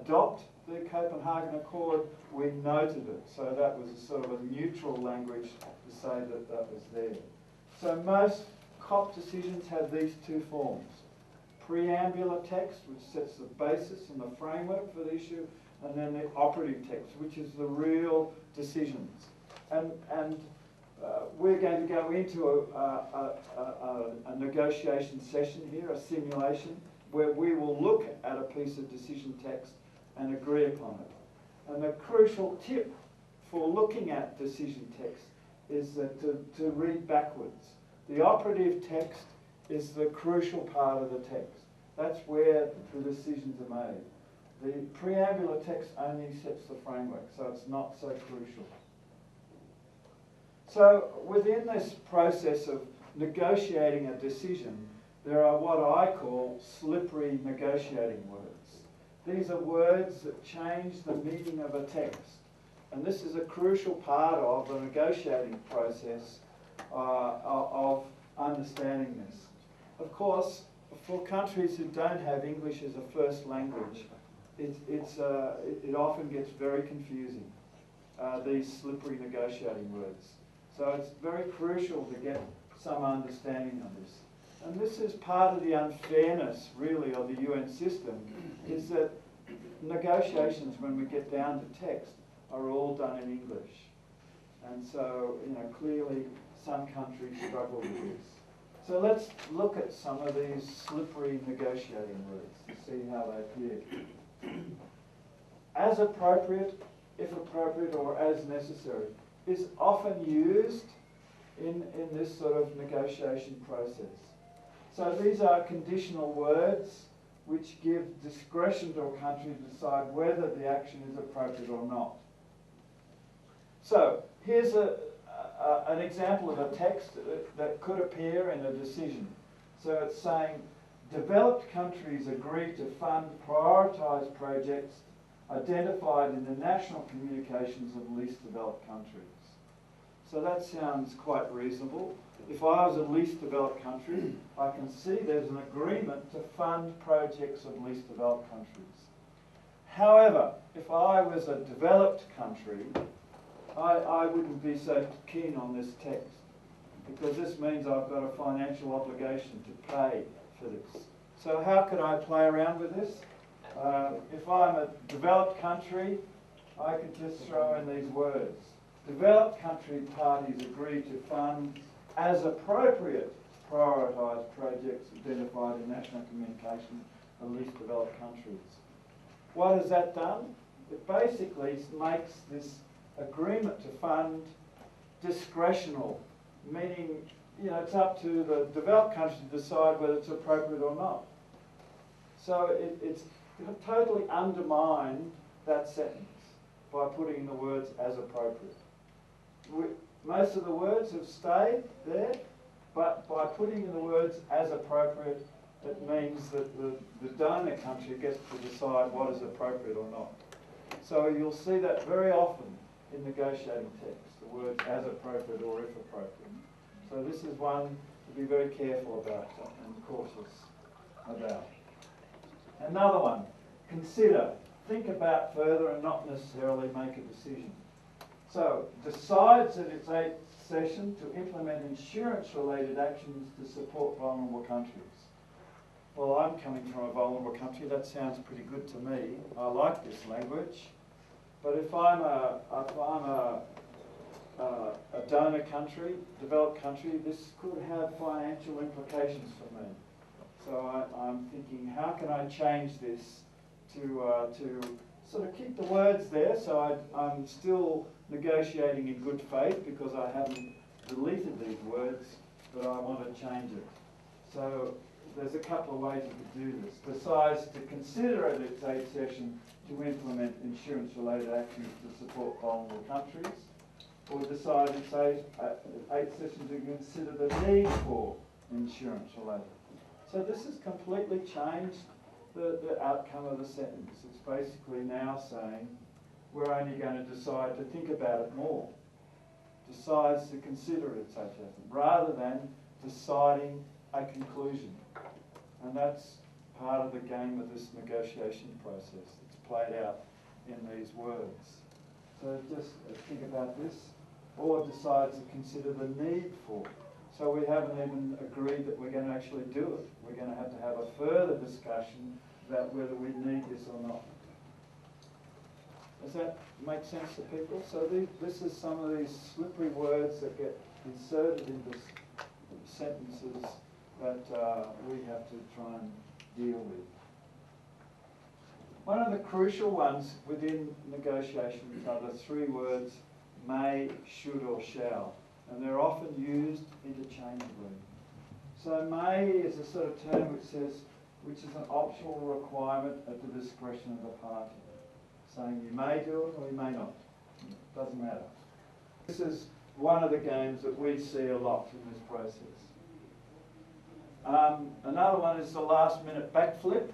adopt the Copenhagen Accord, we noted it. So that was a sort of a neutral language to say that that was there. So most COP decisions have these two forms. Preambular text, which sets the basis and the framework for the issue, and then the operative text, which is the real decisions. And we're going to go into a negotiation session here, a simulation, where we will look at a piece of decision text and agree upon it. And the crucial tip for looking at decision text is that to read backwards. The operative text is the crucial part of the text. That's where the decisions are made. The preambular text only sets the framework, so it's not so crucial. So within this process of negotiating a decision, there are what I call slippery negotiating words. These are words that change the meaning of a text. And this is a crucial part of the negotiating process of understanding this. Of course, for countries who don't have English as a first language, it often gets very confusing, these slippery negotiating words. So it's very crucial to get some understanding of this. And this is part of the unfairness, really, of the UN system, is that negotiations, when we get down to text, are all done in English. And so, clearly some countries struggle with this. So let's look at some of these slippery negotiating words to see how they appear. As appropriate, if appropriate, or as necessary is often used in this sort of negotiation process. So these are conditional words which give discretion to a country to decide whether the action is appropriate or not. So here's an example of a text that could appear in a decision. So it's saying, developed countries agree to fund prioritised projects identified in the national communications of least developed countries. So that sounds quite reasonable. If I was a least developed country, I can see there's an agreement to fund projects of least developed countries. However, if I was a developed country, I wouldn't be so keen on this text, because this means I've got a financial obligation to pay for this. So how could I play around with this? If I'm a developed country, I could just throw in these words. Developed country parties agree to fund as appropriate prioritised projects identified in national communication of least developed countries. What has that done? It basically makes this agreement to fund discretional, meaning it's up to the developed country to decide whether it's appropriate or not. So it's totally undermined that sentence by putting in the words as appropriate. Most of the words have stayed there, but by putting in the words as appropriate, it means that the donor country gets to decide what is appropriate or not. So you'll see that very often in negotiating text, the words as appropriate or if appropriate. So this is one to be very careful about and cautious about. Another one, consider, think about further and not necessarily make a decision. So, decides at its 8th session to implement insurance-related actions to support vulnerable countries. Well, I'm coming from a vulnerable country. That sounds pretty good to me. I like this language. But if I'm a donor country, developed country, this could have financial implications for me. So I'm thinking, how can I change this to sort of keep the words there, so I'm still negotiating in good faith because I haven't deleted these words, but I want to change it. So there's a couple of ways you could do this. Decides to consider at its 8th session to implement insurance-related actions to support vulnerable countries, or decide its 8th session to consider the need for insurance-related. So this has completely changed the outcome of the sentence. It's basically now saying we're only going to decide to think about it more. Decides to consider it such as, rather than deciding a conclusion. And that's part of the game of this negotiation process. It's played out in these words. So just think about this. Board decides to consider the need for. So we haven't even agreed that we're going to actually do it. We're going to have a further discussion about whether we need this or not. Does that make sense to people? So this is some of these slippery words that get inserted into sentences that we have to try and deal with. One of the crucial ones within negotiations are the three words may, should or shall, and they're often used interchangeably. So may is a sort of term which is an optional requirement at the discretion of the party, saying you may do it or you may not. It doesn't matter. This is one of the games that we see a lot in this process. Another one is the last minute backflip.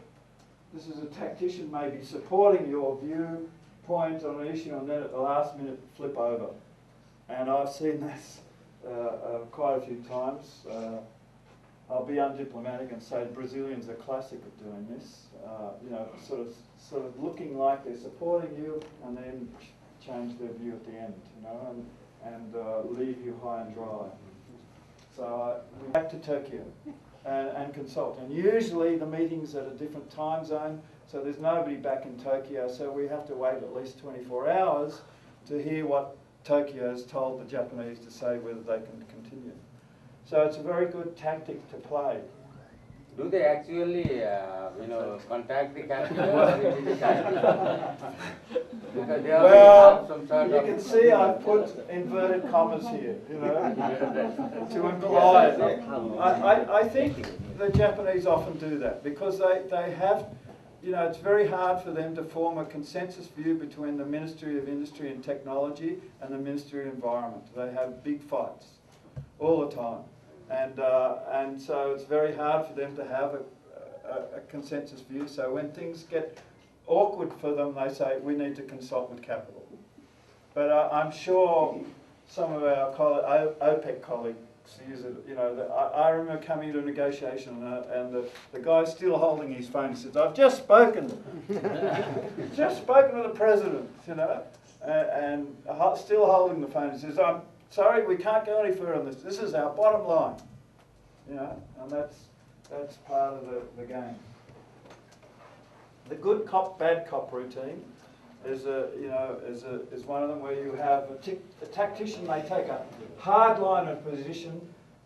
This is a tactician maybe supporting your viewpoint on an issue and then at the last minute flip over. And I've seen this quite a few times. I'll be undiplomatic and say Brazilians are classic at doing this. You know, sort of looking like they're supporting you and then change their view at the end, you know, and leave you high and dry. So we're back to Tokyo and consult. And usually the meeting's at a different time zone, so there's nobody back in Tokyo, so we have to wait at least 24 hours to hear what Tokyo has told the Japanese to say whether they can continue. So it's a very good tactic to play. Do they actually, contact the capital or it is because they have some sort you can see I've put inverted commas here, you know, to imply. I think the Japanese often do that because they have, you know, it's very hard for them to form a consensus view between the Ministry of Industry and Technology and the Ministry of Environment. They have big fights all the time. And so it's very hard for them to have a consensus view. So when things get awkward for them, they say, we need to consult with capital. But I'm sure some of our OPEC colleagues use it. You know, I remember coming to a negotiation and the guy's still holding his phone. He says, I've just spoken. Just spoken to the president, you know, and still holding the phone. He says, I'm sorry, we can't go any further on this. This is our bottom line, you know, and that's part of the game. The good cop, bad cop routine is one of them where you have a tactician may take a hardliner position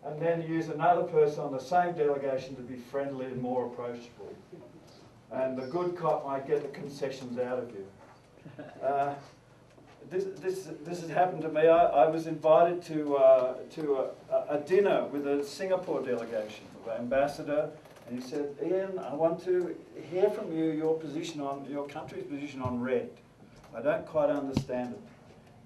and then use another person on the same delegation to be friendly and more approachable. And the good cop might get the concessions out of you. This has happened to me. I was invited to a dinner with a Singapore delegation, the ambassador, and he said, Ian, I want to hear from you your country's position on RED. I don't quite understand it.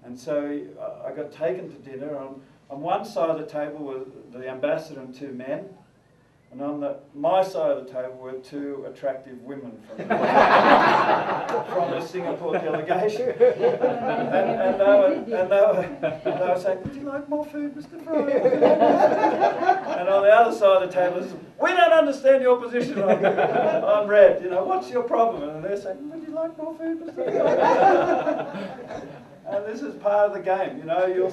And so I got taken to dinner. On one side of the table were the ambassador and two men, and on my side of the table were two attractive women from the Singapore delegation. And they were saying, would you like more food, Mr. Fry? And on the other side of the table is, we don't understand your position on RED. You know, what's your problem? And they're saying, would you like more food, Mr. Fry? And this is part of the game. You know, you'll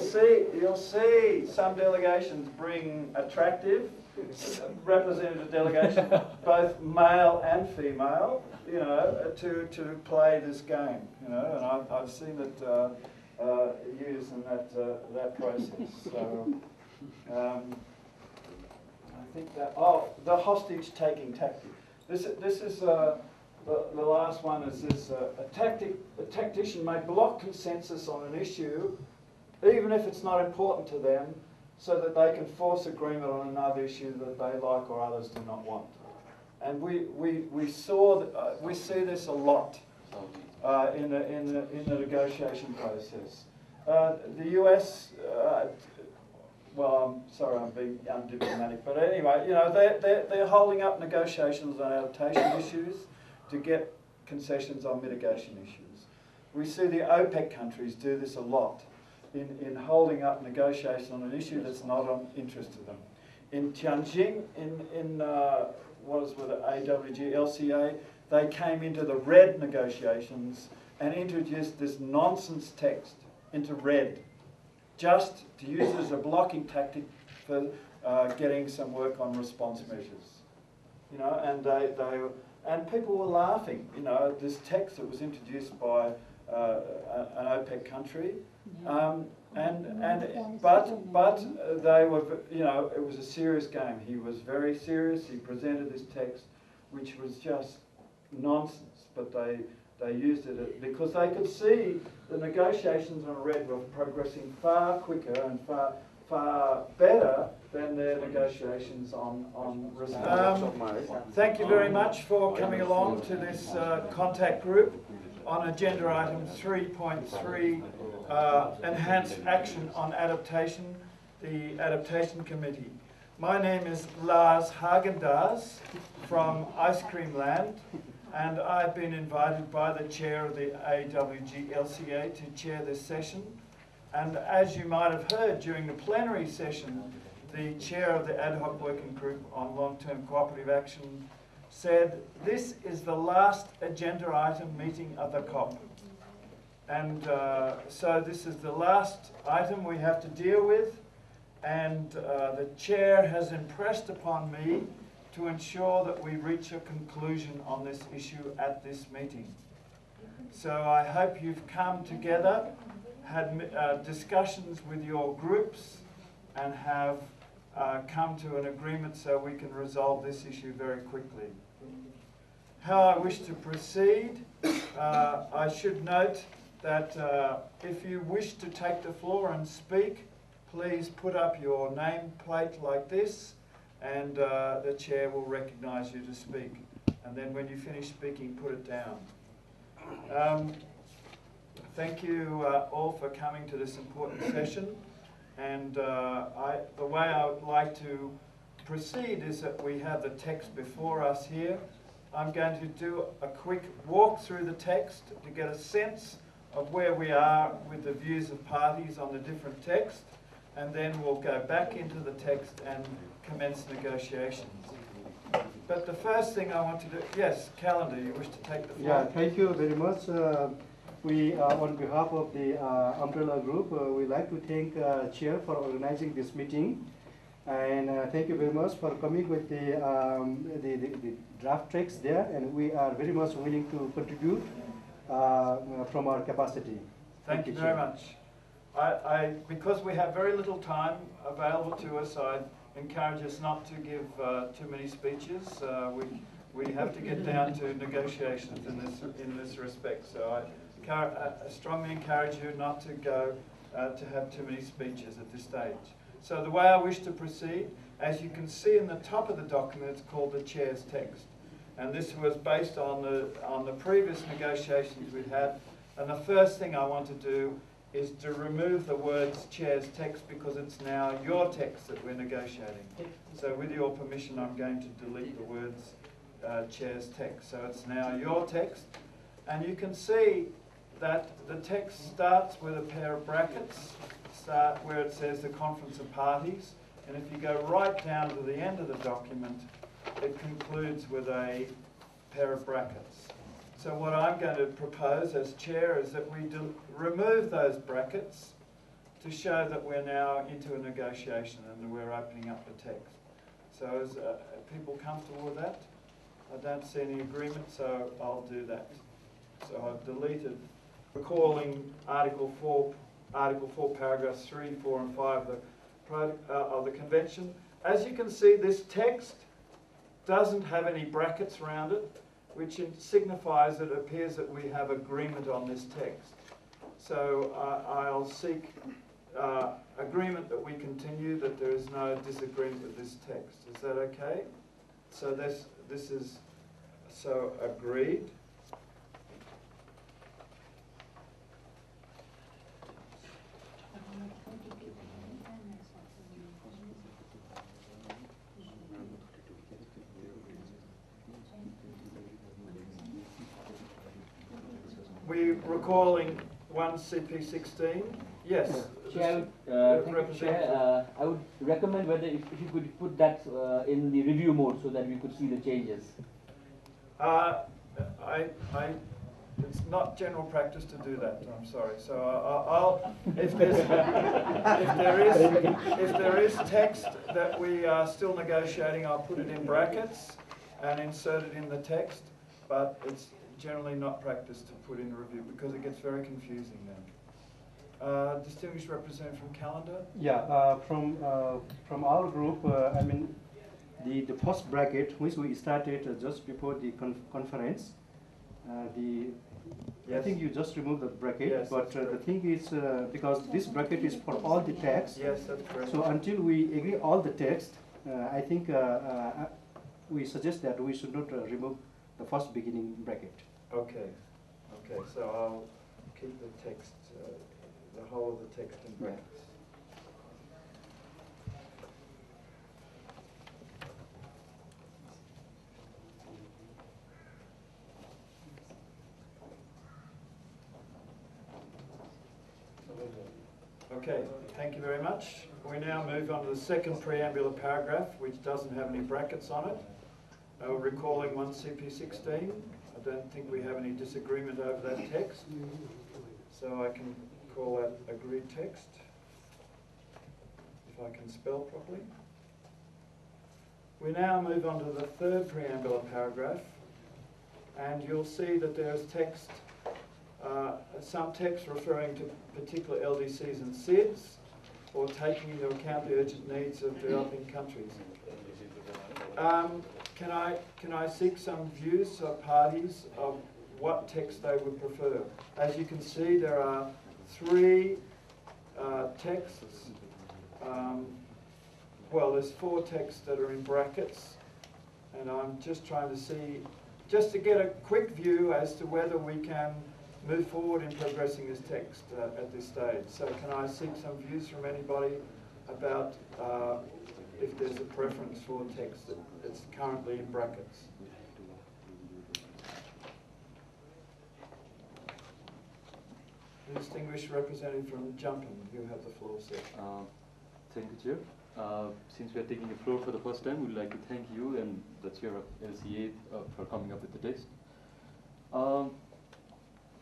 see some delegations bring attractive representative delegation, both male and female, you know, to play this game, you know, and I've seen it used in that process. So I think that the hostage taking tactic. This is the last one. Is this a tactician may block consensus on an issue, even if it's not important to them, so that they can force agreement on another issue that they like or others do not want. And we see this a lot in the negotiation process. The US, well, I'm sorry, I'm being undiplomatic, but anyway, you know, they're holding up negotiations on adaptation issues to get concessions on mitigation issues. We see the OPEC countries do this a lot. In holding up negotiation on an issue that's not of interest to them. In Tianjin, was with the AWG LCA, they came into the red negotiations and introduced this nonsense text into red, just to use as a blocking tactic for getting some work on response measures. You know, and people were laughing. You know, this text that was introduced by an OPEC country, but they were, you know, it was a serious game. He was very serious. He presented this text, which was just nonsense, but they used it because they could see the negotiations on red were progressing far quicker and far better than their negotiations on response. Thank you very much for coming along to this contact group on agenda item 3.3, Enhanced Action on Adaptation, the Adaptation Committee. My name is Lars Hagendas from Ice Cream Land, and I've been invited by the chair of the AWG LCA to chair this session. And as you might have heard during the plenary session, the chair of the Ad Hoc Working Group on Long-Term Cooperative Action said this is the last agenda item meeting of the COP. And so this is the last item we have to deal with, and the chair has impressed upon me to ensure that we reach a conclusion on this issue at this meeting. So I hope you've come together, had discussions with your groups, and have come to an agreement so we can resolve this issue very quickly. How I wish to proceed, I should note that if you wish to take the floor and speak, please put up your nameplate like this, and the chair will recognise you to speak. And then when you finish speaking, put it down. Thank you all for coming to this important session. And the way I would like to proceed is that we have the text before us here. I'm going to do a quick walk through the text to get a sense of where we are with the views of parties on the different text, and then we'll go back into the text and commence negotiations. But the first thing I want to do, yes, Calendar, you wish to take the floor? Yeah, thank you very much. We, on behalf of the Umbrella Group, we'd like to thank Chair for organizing this meeting. And thank you very much for coming with the draft text there. And we are very much willing to contribute from our capacity. Thank you very much. Because we have very little time available to us, I encourage us not to give too many speeches. We have to get down to negotiations in this respect. So I strongly encourage you not to go to have too many speeches at this stage. So the way I wish to proceed, as you can see in the top of the document, it's called the Chair's text. And this was based on the previous negotiations we'd had. And the first thing I want to do is to remove the words Chair's text, because it's now your text that we're negotiating. So with your permission, I'm going to delete the words Chair's text. So it's now your text. And you can see that the text starts with a pair of brackets, where it says the Conference of Parties. And if you go right down to the end of the document, it concludes with a pair of brackets. So what I'm going to propose as chair is that we remove those brackets to show that we're now into a negotiation and we're opening up the text. So is people comfortable with that? I don't see any agreement, so I'll do that. So I've deleted, recalling Article 4, paragraphs 3, 4 and 5 of the Convention. As you can see, this text doesn't have any brackets around it, which signifies that it appears that we have agreement on this text. So I'll seek agreement that we continue, that there is no disagreement with this text. Is that okay? So this is so agreed. We're recalling 1 CP16. Yes. Chair, thank you, Chair. I would recommend whether if you could put that in the review mode so that we could see the changes. It's not general practice to do that. I'm sorry. So I'll if there is text that we are still negotiating, I'll put it in brackets and insert it in the text. But it's generally not practice to put in review because it gets very confusing then. Distinguished representative from Calendar. Yeah, from our group, I mean, the first bracket which we started just before the conference, I think you just removed the bracket, yes, but the thing is, because this bracket is for all the text. Yes, that's correct. So until we agree all the text, I think we suggest that we should not remove the first beginning bracket. Okay. Okay. So I'll keep the text, the whole of the text in brackets. Okay, thank you very much. We now move on to the second preambular paragraph, which doesn't have any brackets on it. Recalling 1 CP16. I don't think we have any disagreement over that text. So I can call that agreed text, if I can spell properly. We now move on to the third preambular paragraph, and you'll see that there's text, some text referring to particular LDCs and SIDS, or taking into account the urgent needs of developing countries. Can I seek some views of parties of what text they would prefer? As you can see, there are 3 texts. Well, there's 4 texts that are in brackets, and I'm just trying to see, just to get a quick view as to whether we can move forward in progressing this text at this stage. So can I seek some views from anybody about if there's a preference for text that's currently in brackets? Distinguished representative from Jumpin, you have the floor, sir. Thank you, Chair. Since we are taking the floor for the first time, we'd like to thank you and the Chair of LCA for coming up with the text.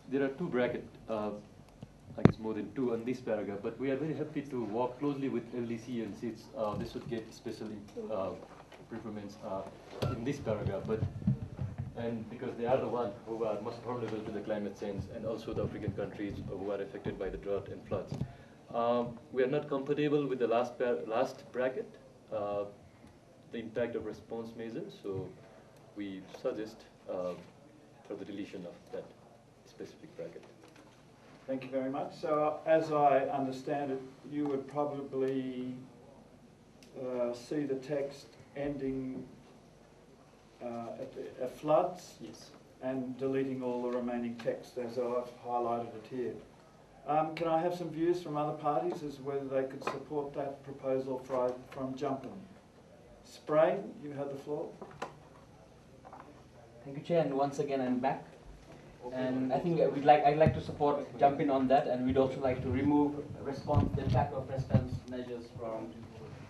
There are 2 brackets, I guess more than 2 on this paragraph, but we are very happy to work closely with LDC and SIDS. This would get special preference in this paragraph, and because they are the ones who are most vulnerable to the climate change, and also the African countries who are affected by the drought and floods. We are not comfortable with the last bracket, the impact of response measures, so we suggest for the deletion of that specific bracket. Thank you very much. So as I understand it, you would probably see the text ending at floods, Yes. and deleting all the remaining text as I've highlighted it here. Can I have some views from other parties as to whether they could support that proposal from Jumpin? Spray, you have the floor. Thank you, Chair. And once again, I'm back. And I think I'd like to support Jumpin on that, and we'd also like to remove the impact of response measures from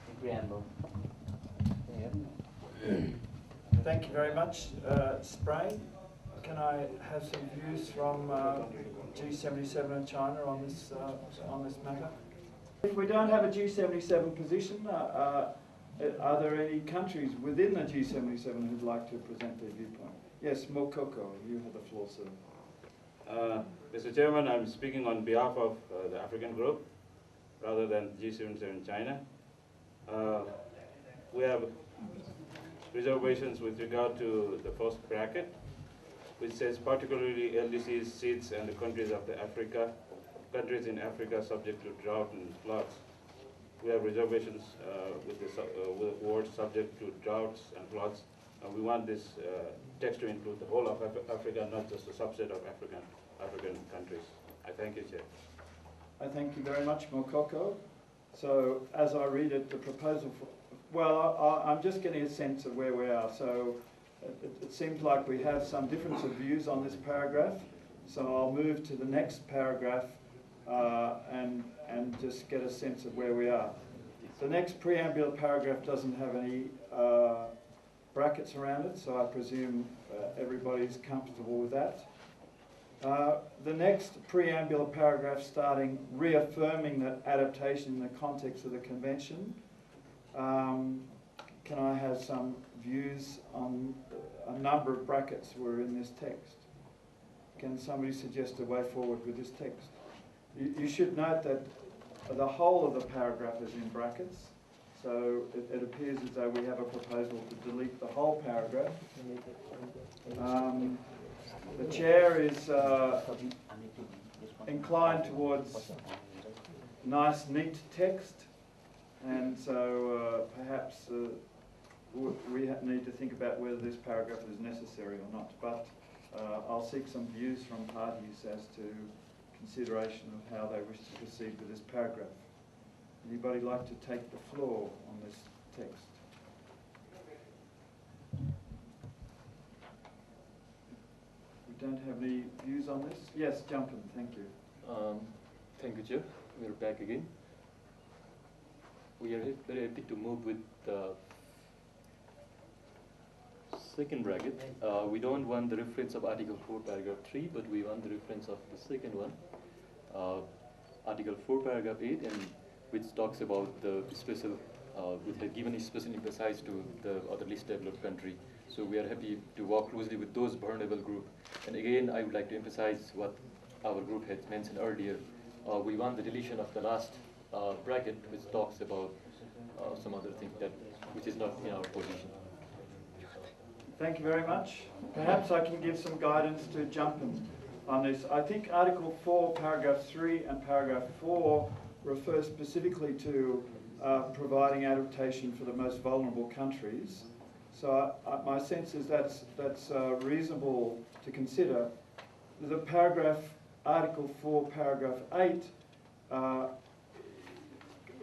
the preamble. Thank you very much, Spray. Can I have some views from G77 and China on this matter? If we don't have a G77 position, are there any countries within the G77 who'd like to present their viewpoint? Yes, Mokoko, you have the floor, sir. Mr. Chairman, I'm speaking on behalf of the African group rather than G77 China. We have reservations with regard to the first bracket, which says particularly LDCs, SIDS, and the countries in Africa subject to drought and floods. We have reservations with the words subject to droughts and floods. We want this text to include the whole of Africa, not just a subset of African countries. I thank you, Chair. I thank you very much, Mokoko. So as I read it, the proposal for, well, I'm just getting a sense of where we are. So it seems like we have some difference of views on this paragraph. So I'll move to the next paragraph and just get a sense of where we are. The next preambular paragraph doesn't have any brackets around it, so I presume everybody's comfortable with that. The next preambular paragraph starting reaffirming that adaptation in the context of the convention. Can I have some views on a number of brackets were in this text? Can somebody suggest a way forward with this text? You should note that the whole of the paragraph is in brackets, so it appears as though we have a proposal to delete the whole paragraph. The chair is inclined towards nice, neat text, and so perhaps we need to think about whether this paragraph is necessary or not. But I'll seek some views from parties as to consideration of how they wish to proceed with this paragraph. Anybody like to take the floor on this text? We don't have any views on this? Yes, Jumpin, thank you. Thank you, Chair. We're back again. We are very happy to move with the second bracket. We don't want the reference of Article 4, Paragraph 3, but we want the reference of the second one, Article 4, Paragraph 8, and which talks about the special, which has given a special emphasis to the other least developed country. So we are happy to work closely with those vulnerable groups. And again, I would like to emphasize what our group had mentioned earlier. We want the deletion of the last bracket, which talks about some other thing which is not in our position. Thank you very much. Perhaps I can give some guidance to Jumpin on this. I think Article 4, Paragraph 3 and Paragraph 4 refer specifically to providing adaptation for the most vulnerable countries. So my sense is that's reasonable to consider. The paragraph, Article 4, Paragraph 8,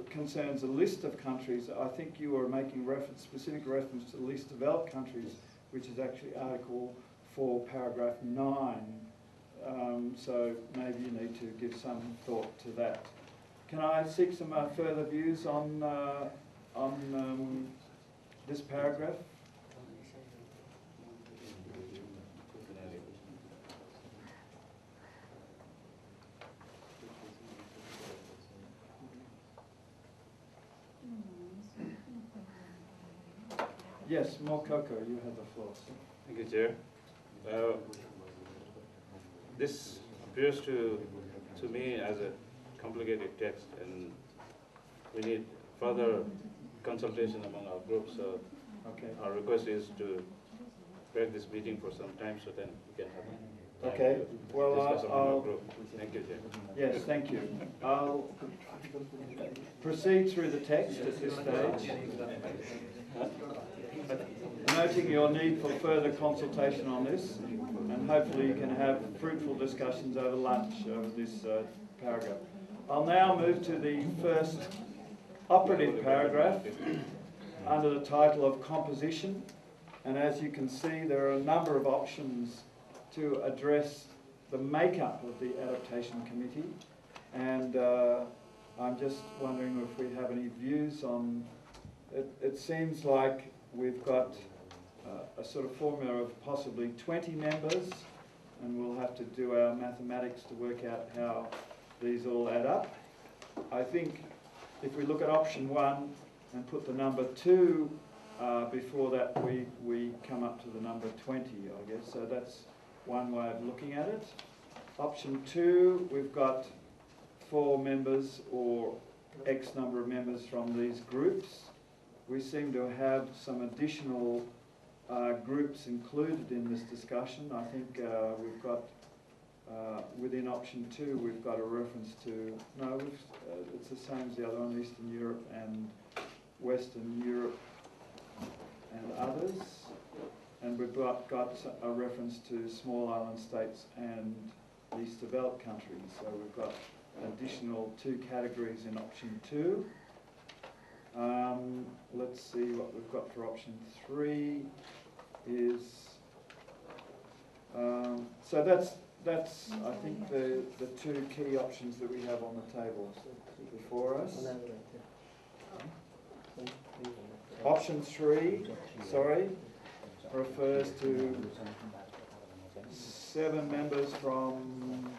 concerns a list of countries. I think you are making specific reference to the least developed countries, which is actually Article 4, Paragraph 9. So maybe you need to give some thought to that. Can I seek some further views on this paragraph? Yes, Mokoko, you have the floor. Thank you, Chair. This appears to me as a complicated text, and we need further consultation among our groups. So our request is to break this meeting for some time, so then we can have Okay. Well, discuss among our group. Thank you, Chair. Yes, thank you. I'll proceed through the text at this stage, noting your need for further consultation on this, and hopefully you can have fruitful discussions over lunch over this paragraph. I'll now move to the first operative paragraph under the title of composition, and as you can see there are a number of options to address the makeup of the Adaptation Committee, and I'm just wondering if we have any views on it. It seems like we've got a sort of formula of possibly 20 members, and we'll have to do our mathematics to work out how these all add up. I think if we look at option 1 and put the number 2 before that, we come up to the number 20, I guess. So that's one way of looking at it. Option 2, we've got 4 members or X number of members from these groups. We seem to have some additional groups included in this discussion. I think we've got, within option 2, we've got a reference to, no, it's the same as the other one, Eastern Europe and Western Europe and others. And we've got a reference to small island states and least developed countries. So we've got additional 2 categories in option 2. Let's see what we've got for option 3 is, so that's, I think, the two key options that we have on the table before us. Option 3, sorry, refers to 7 members from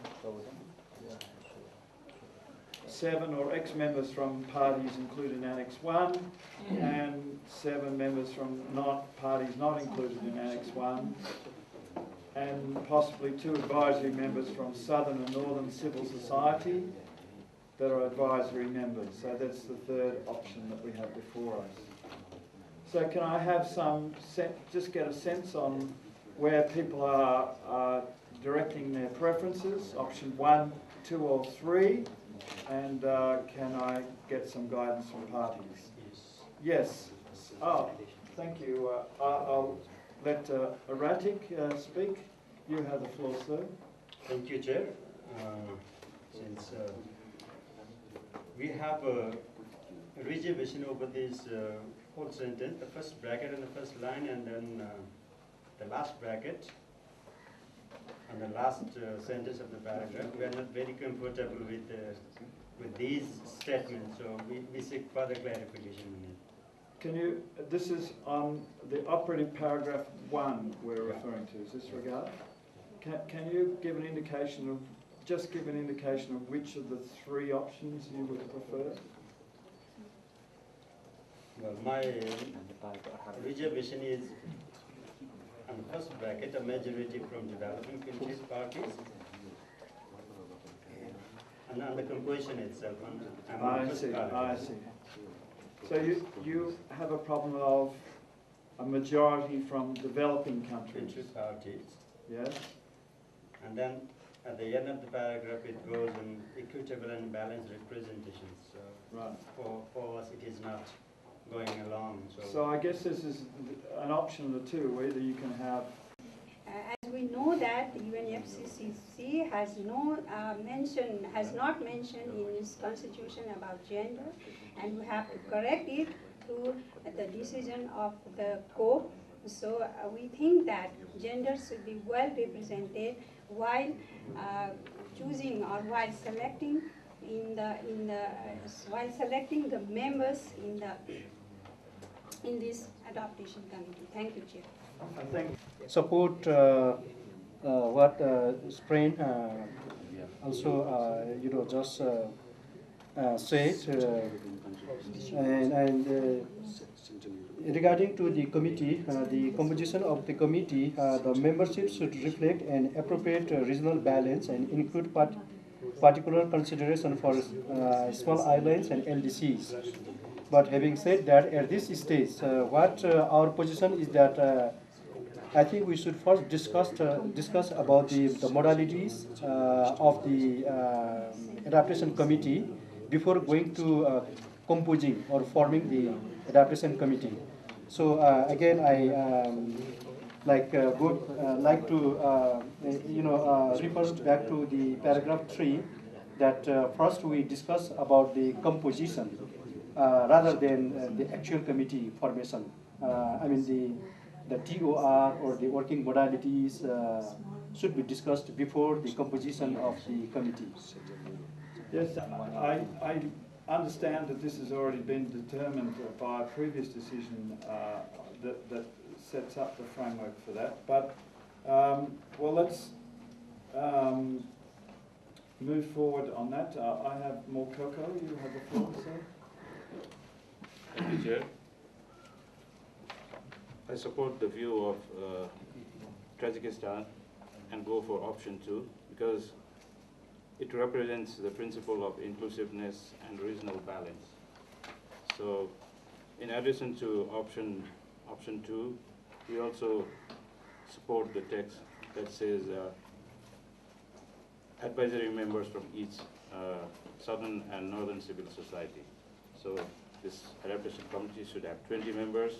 7 or ex-members from parties included in Annex 1 and 7 members from parties not included in Annex 1 and possibly 2 advisory members from Southern and Northern civil society that are advisory members. So that's the third option that we have before us. So can I have just get a sense on where people are directing their preferences, option 1, 2 or 3, and can I get some guidance from parties? Yes. Oh, thank you. I'll let Eratik speak. You have the floor, sir. Thank you, Chair. Since we have a reservation over this whole sentence, the first bracket and the first line, and then the last bracket and the last sentence of the paragraph, we are not very comfortable with these statements, so we seek further clarification on it. Can you, this is on the operative paragraph 1 we're referring to, is this regard? Can you give an indication of, just give an indication of which of the 3 options you would prefer? Well, my reservation is on the first bracket, a majority from developing countries parties. And on the composition itself, I see. So you have a problem of a majority from developing countries? country parties. Yes? And then at the end of the paragraph, it goes in equitable and balanced representation. So Right. for us, it is not going along. So I guess this is an option of the 2, whether you can have. As we know that UNFCCC has not mentioned in its constitution about gender, and we have to correct it through the decision of the COPE. So we think that gender should be well represented while choosing or while selecting while selecting the members in this adaptation committee. Thank you, Chair. I think Support what Sprain also just said, and regarding to the committee, the composition of the committee, the membership should reflect an appropriate regional balance and include particular consideration for small islands and LDCs. But having said that, at this stage, what our position is that I think we should first discuss about the modalities of the adaptation committee before going to composing or forming the adaptation committee. So again, I like to refer back to the paragraph 3 that first we discuss about the composition rather than the actual committee formation. I mean the TOR or the working modalities should be discussed before the composition of the committee. yes, I understand that this has already been determined by a previous decision that sets up the framework for that. But well, let's move forward on that. I have Mokoko. You have the floor, sir. Thank you, Chair. I support the view of Tajikistan and go for option 2 because it represents the principle of inclusiveness and regional balance. So in addition to option 2, we also support the text that says advisory members from each southern and northern civil society. So this adaptation committee should have 20 members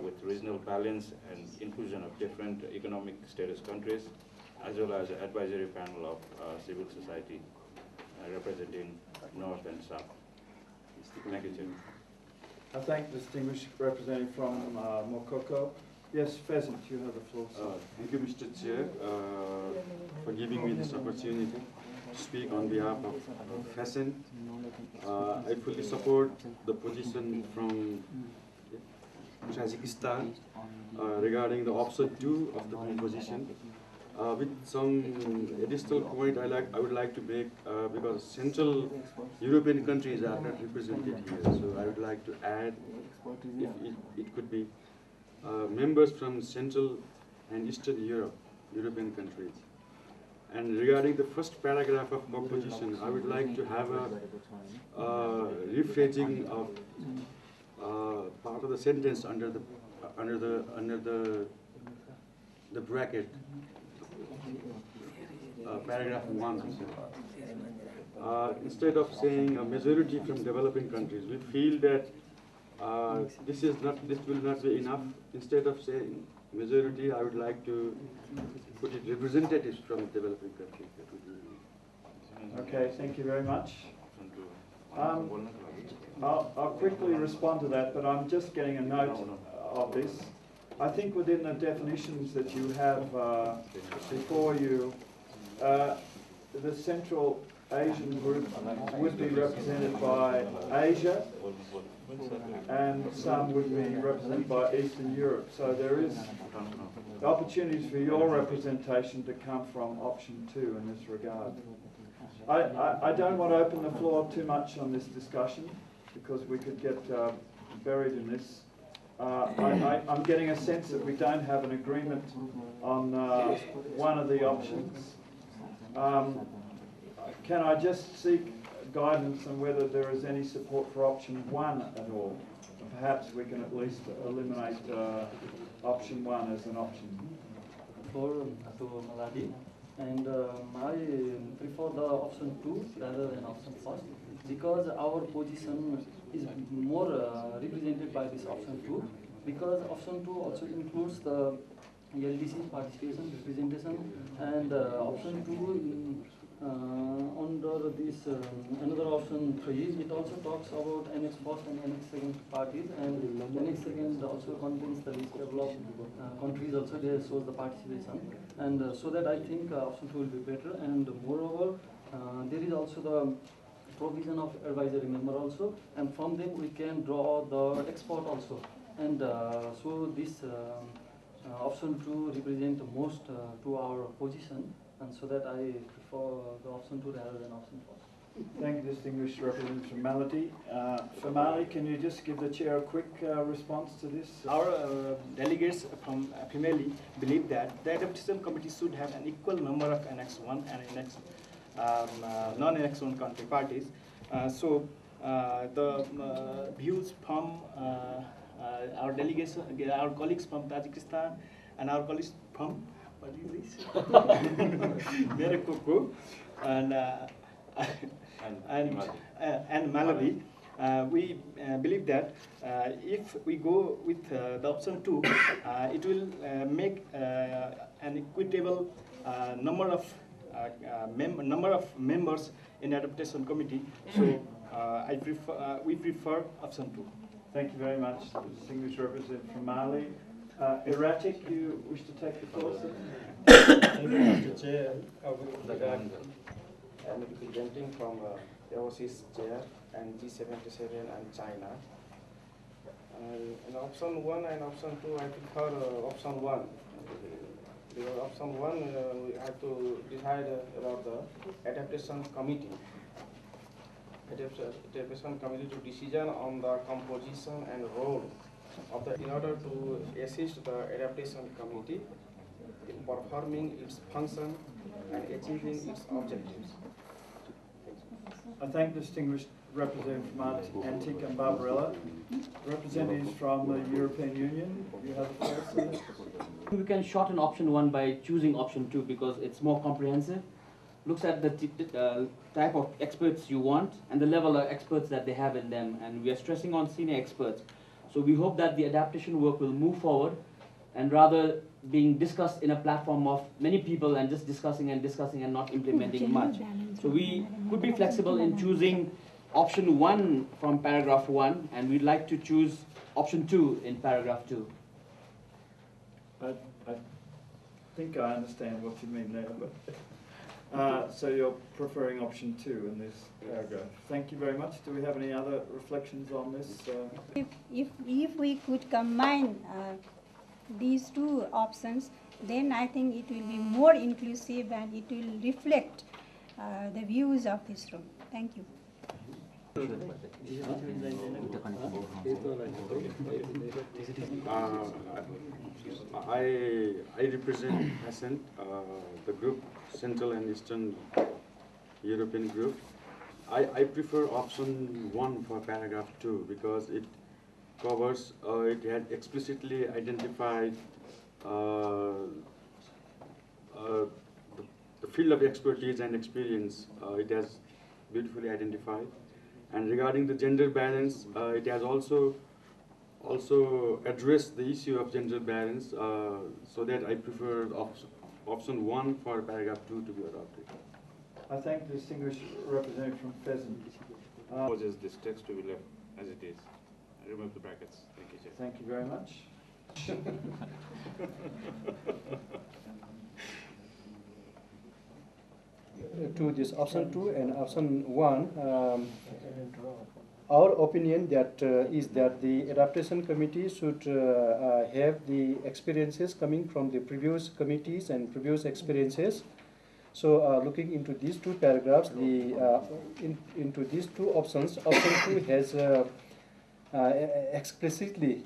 with regional balance and inclusion of different economic status countries, as well as an advisory panel of civil society representing North and South. Thank you, Chair. I thank the distinguished representative from Mokoko. Yes, Pheasant, you have the floor. Sir. Thank you, Mr. Chair, for giving me this opportunity to speak on behalf of Pheasant. I fully support the position from Tajikistan regarding the option 2 of the composition. With some additional point I would like to make, because Central European countries are not represented here, so I would like to add, if it could be, members from Central and Eastern European countries. And regarding the first paragraph of composition, I would like to have a rephrasing of part of the sentence under the bracket, paragraph 1. Instead of saying a majority from developing countries, we feel that this will not be enough. Instead of saying majority, I would like to put it representatives from developing countries. Okay, thank you very much. I'll quickly respond to that, but I'm just getting a note of this. I think within the definitions that you have before you, the Central Asian group would be represented by Asia, and some would be represented by Eastern Europe. So there is opportunities for your representation to come from option 2 in this regard. I don't want to open the floor too much on this discussion, because we could get buried in this. I'm getting a sense that we don't have an agreement on one of the options. Can I just seek guidance on whether there is any support for option 1 at all? Perhaps we can at least eliminate option 1 as an option. For Maladi, and I prefer the option 2 rather than option 1, because our position is more represented by this option 2, because option 2 also includes the LDC participation, representation, and option 2 under this another option 3, it also talks about Annex 1st and Annex 2nd parties, and Annex 2nd also contains the least developed countries, also there shows the participation, and so that I think option 2 will be better. And moreover, there is also the provision of advisory member also, and from them we can draw the export also, and so this option 2 represent most to our position, and so that I prefer the option 2 rather than option 1. Thank you, distinguished representative from Maladi. Famali, can you just give the chair a quick response to this? Our delegates from FMLE believe that the adaptation committee should have an equal number of Annex 1 and Annex non-Annex 1 country parties. So the views from our delegates, our colleagues from Tajikistan and our colleagues from Merakoko and Malawi, we believe that if we go with the option 2, it will make an equitable number of members in adaptation committee. So we prefer option 2. Thank you very much, distinguished representative from Mali. Erratic, you wish to take the floor? Thank you, Mr. Chair. I'm representing from AOC's chair and G77 and China. In option 1 and option 2, I prefer option 1. Because option 1, we have to decide about the adaptation committee. Adaptation committee to decision on the composition and role of the, in order to assist the adaptation committee in performing its function and achieving its objectives. I thank distinguished representative from Antigua and Barbarella. Representatives from the European Union, you have the floor, sir. We can shorten option 1 by choosing option 2 because it's more comprehensive. Looks at the type of experts you want and the level of experts that they have in them, and we are stressing on senior experts. So we hope that the adaptation work will move forward and rather being discussed in a platform of many people and just discussing and not implementing much. So we could be flexible in choosing option 1 from paragraph 1, and we'd like to choose option 2 in paragraph 2. I think I understand what you mean there, but so you're preferring option 2 in this paragraph. Thank you very much. Do we have any other reflections on this? If we could combine these two options, then I think it will be more inclusive and it will reflect the views of this room. Thank you. I represent ASCENT, the group, Central and Eastern European group. I prefer option 1 for paragraph 2 because it covers, it has explicitly identified the field of expertise and experience. It has beautifully identified. And regarding the gender balance, it has also addressed the issue of gender balance, so that I prefer option 1 for paragraph 2 to be adopted. I thank the distinguished representative from Pheasant. Proposes this text to be left as it is. I remove the brackets. Thank you, Chair. Thank you very much. To this option 2 and option 1, our opinion that is that the adaptation committee should have the experiences coming from the previous committees and previous experiences. So looking into these 2 paragraphs, into these 2 options, option 2 has explicitly,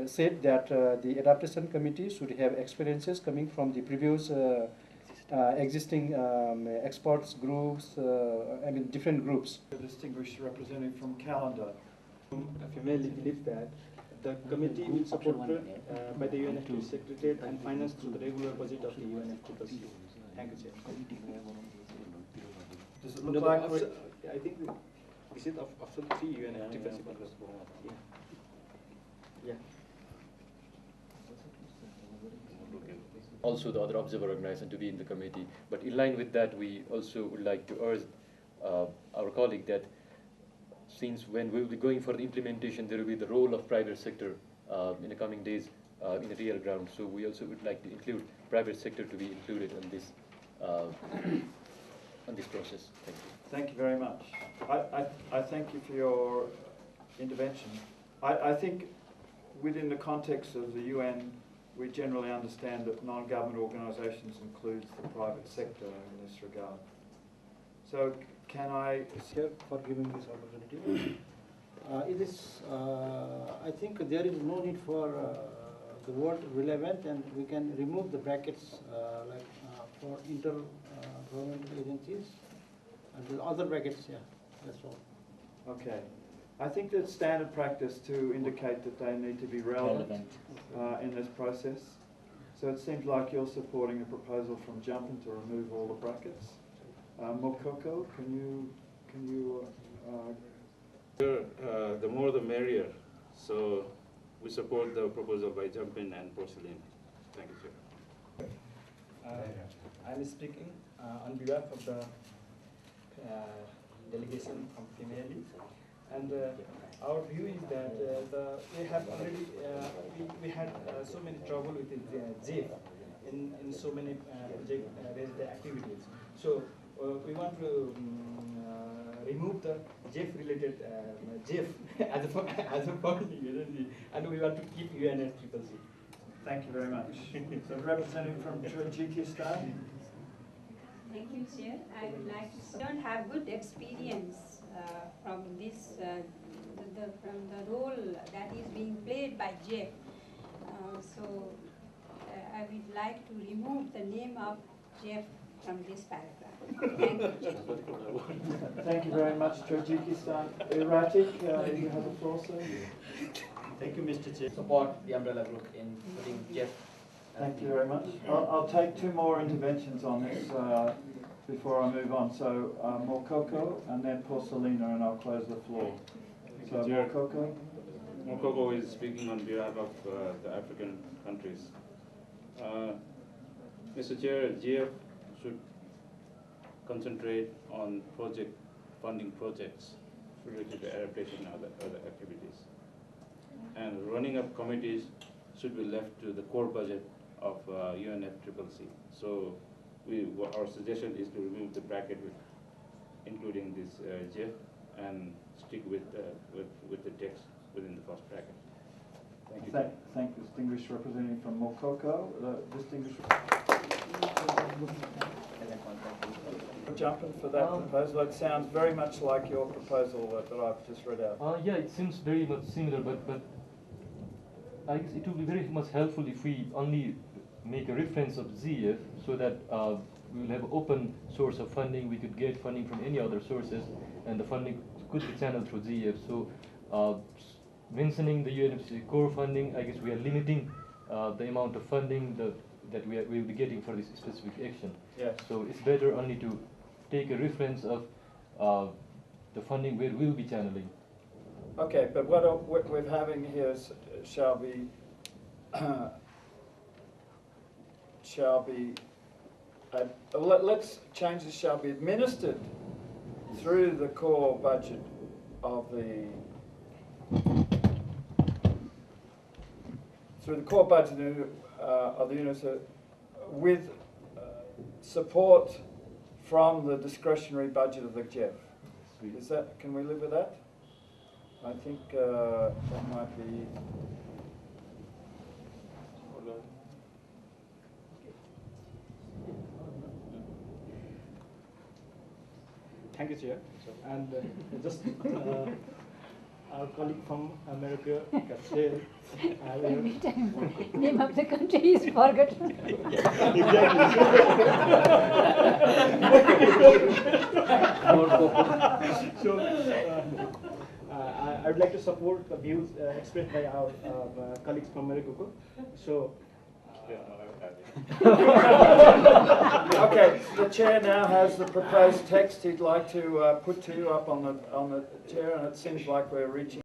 said that the adaptation committee should have experiences coming from the previous existing experts groups, different groups. The distinguished representative from Calendar. I firmly believe that the committee will support by the UNFCCC Secretariat and financed through the regular budget of the UNFCCC. Thank you, Chair. Does it look like I think this is option 3 UNFCCC. Yeah. Also the other observer organization to be in the committee. But in line with that, we also would like to urge our colleague that since when we will be going for the implementation, there will be the role of private sector in the coming days in the real ground. So we also would like to include private sector to be included on this process. Thank you. Thank you very much. I thank you for your intervention. I think within the context of the UN, we generally understand that non-government organisations includes the private sector in this regard. So can I... Sir, for giving this opportunity. It is, I think there is no need for the word relevant, and we can remove the brackets for inter-governmental agencies and the other brackets, yeah, that's all. Okay. I think that standard practice to indicate that they need to be relevant in this process. So it seems like you're supporting a proposal from Jumpin to remove all the brackets. Mokoko, can you the more the merrier. So we support the proposal by Jumpin and Porcelain. Thank you, Chair. I'm speaking on behalf of the delegation from FIMELI, and our view is that we have already we had so many trouble with the JEF in so many project-based activities. So we want to remove the JEF-related JEF as a point, and we want to keep UNFCCC. Thank you very much. So representative from Tajikistan. Thank you, Chair. I would like to don't have good experience from this from the role that is being played by JEF. So I would like to remove the name of JEF from this paragraph. Thank you. Thank you very much, Tajikistan. Erratic, you have the floor, sir. Thank you, Mr. Chair. Support the umbrella group in putting JEF. Thank you very much. I'll take 2 more interventions on this before I move on. So Mokoko and then Porcelina, and I'll close the floor. So Mokoko. Mokoko is speaking on behalf of the African countries. Mr. Chair, GF should concentrate on funding projects related to adaptation and other activities. And running up committees should be left to the core budget of UNFCCC. So our suggestion is to remove the bracket including this GIF and stick with the text within the first bracket. Thank you. Thank the distinguished representative from Mokoko. Distinguished. Jumping for that proposal. It sounds very much like your proposal that I've just read out. Yeah, it seems very much similar, but I guess it would be very much helpful if we only make a reference of ZF so that we will have open source of funding. We could get funding from any other sources, and the funding could be channeled through ZF. So mentioning the UNFCCC core funding, I guess we are limiting the amount of funding that we will be getting for this specific action. Yes. So it's better only to take a reference of the funding where we'll be channeling. Okay, but what we're having here is, let's change this, shall be administered through the core budget of the UNICEF with support from the discretionary budget of the GEF. Is that, can we live with that? I think that might be. Thank you, Chair. And just our colleague from America, Kastel. Every time name of the country is forgotten. So I would like to support the views expressed by our colleagues from Maricoco. So. Okay, the chair now has the proposed text he'd like to put to you up on the chair, and it seems like we're reaching